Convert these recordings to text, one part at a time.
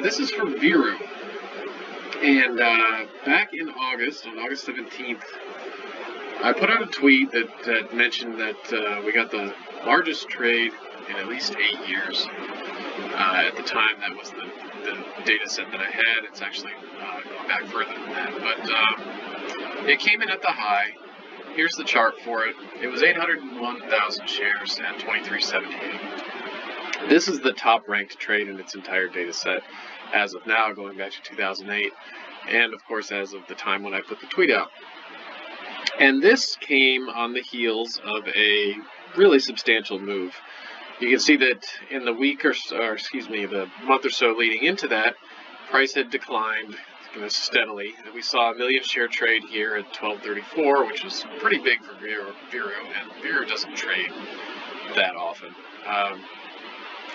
This is from VERU, and back in August, on August 17th, I put out a tweet that mentioned that we got the largest trade in at least 8 years. At the time, that was the data set that I had. It's actually going back further than that, but it came in at the high. Here's the chart for it. It was 801,000 shares at 23.78. This is the top ranked trade in its entire data set as of now, going back to 2008, and of course as of the time when I put the tweet out. And this came on the heels of a really substantial move. You can see that in the week the month or so leading into that, price had declined steadily. We saw a 1 million share trade here at 12.34, which was pretty big for VERU, and VERU doesn't trade that often,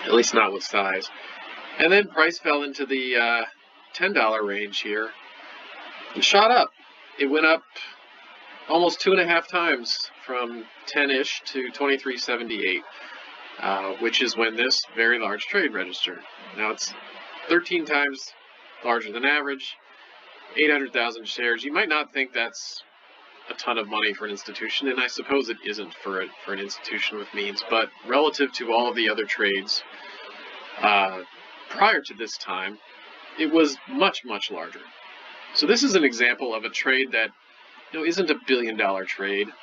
at least not with size. And then price fell into the $10 range here and shot up. It went up almost 2.5 times from 10-ish to 23.78, which is when this very large trade registered. Now it's 13 times larger than average, 800,000 shares. You might not think that's a ton of money for an institution, and I suppose it isn't for an institution with means, but relative to all of the other trades prior to this time, it was much, much larger. So this is an example of a trade that isn't a billion-dollar trade.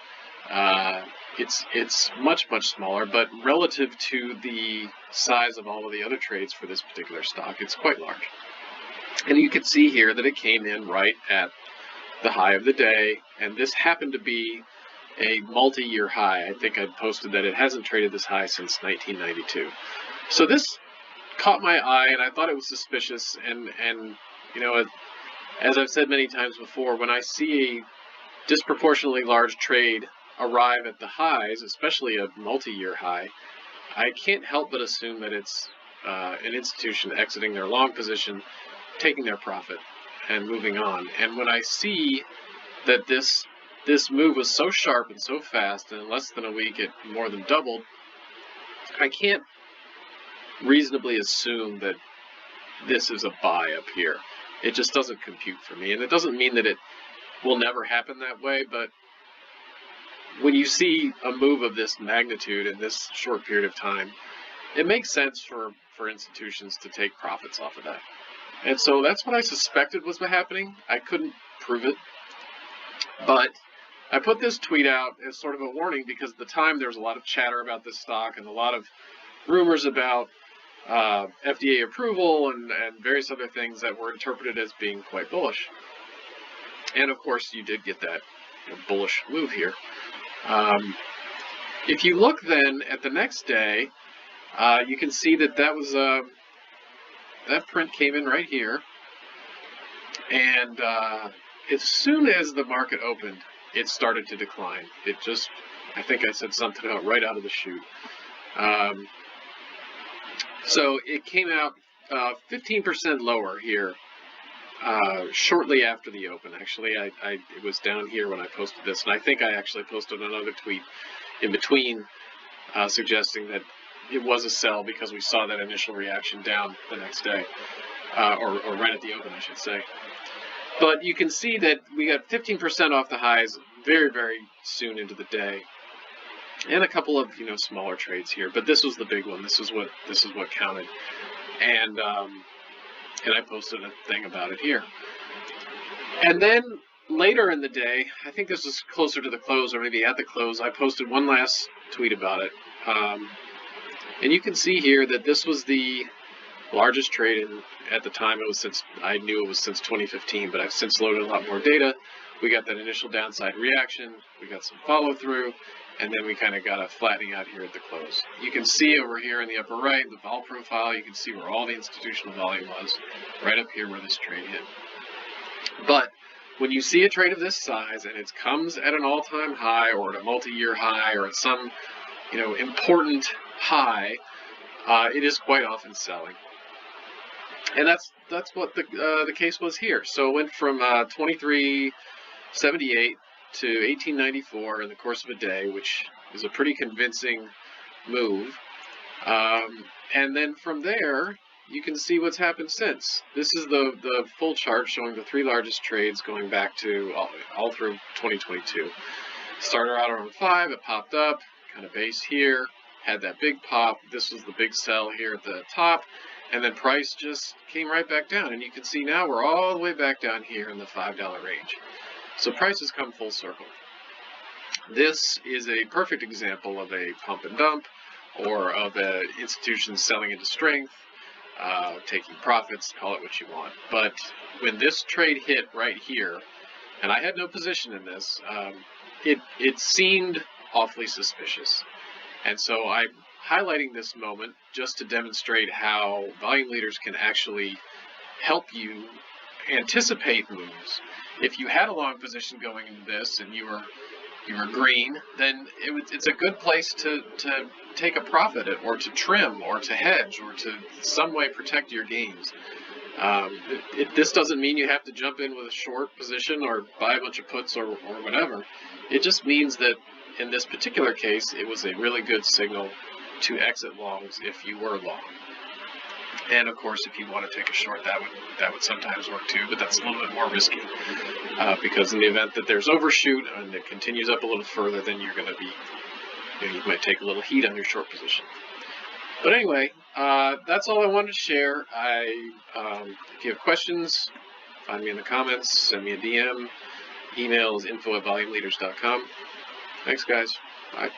It's much, much smaller, but relative to the size of all of the other trades for this particular stock, it's quite large. And you can see here that it came in right at the high of the day, and this happened to be a multi-year high. I think I posted that it hasn't traded this high since 1992. So this caught my eye, and I thought it was suspicious, and as I've said many times before, when I see a disproportionately large trade arrive at the highs, especially a multi-year high, I can't help but assume that it's an institution exiting their long position, taking their profit, and moving on. And when I see that this move was so sharp and so fast, and in less than a week it more than doubled, I can't reasonably assume that this is a buy up here. It just doesn't compute for me, and it doesn't mean that it will never happen that way, but when you see a move of this magnitude in this short period of time, it makes sense for institutions to take profits off of that. And so that's what I suspected was happening. I couldn't prove it, but I put this tweet out as sort of a warning because at the time there was a lot of chatter about this stock and a lot of rumors about FDA approval and various other things that were interpreted as being quite bullish. And of course, you did get that bullish move here. If you look then at the next day, you can see that that print came in right here. And as soon as the market opened, it started to decline. It just, I think I said something about right out of the chute. So it came out 15% lower here shortly after the open. Actually, it was down here when I posted this, and I think I actually posted another tweet in between suggesting that it was a sell because we saw that initial reaction down the next day, or right at the open, I should say. But you can see that we got 15% off the highs very, very soon into the day, and a couple of smaller trades here. But this was the big one. This is what counted, and I posted a thing about it here. And then later in the day, I think this was closer to the close or maybe at the close, I posted one last tweet about it. And you can see here that this was the largest trade at the time. I knew it was since 2015, but I've since loaded a lot more data. We got that initial downside reaction, we got some follow through, and then we kind of got a flattening out here at the close. You can see over here in the upper right, the vol profile, you can see where all the institutional volume was, right up here where this trade hit. But when you see a trade of this size and it comes at an all-time high or at a multi-year high or at some important high, it is quite often selling. And that's what the case was here. So it went from 23.78 to 18.94 in the course of a day, which is a pretty convincing move. And then from there, you can see what's happened since. This is the full chart showing the 3 largest trades going back to all through 2022. Started out around 5, it popped up, kind of base here, had that big pop. This was the big sell here at the top, and then price just came right back down. And you can see now we're all the way back down here in the $5 range. So price has come full circle. This is a perfect example of a pump and dump, or of an institution selling into strength, taking profits, call it what you want. But when this trade hit right here, and I had no position in this, it seemed awfully suspicious. And so I'm highlighting this moment just to demonstrate how volume leaders can actually help you anticipate moves. If you had a long position going into this and you were green, then it's a good place to take a profit, or to trim, or to hedge, or to some way protect your gains. This doesn't mean you have to jump in with a short position or buy a bunch of puts or whatever. It just means that in this particular case, it was a really good signal to exit longs if you were long. And of course, if you want to take a short, that would sometimes work too, but that's a little bit more risky, because in the event that there's overshoot and it continues up a little further, then you're going to be, you might take a little heat on your short position. But anyway, that's all I wanted to share. If you have questions, find me in the comments, send me a DM. Email is info@volumeleaders.com. Thanks, guys. Bye.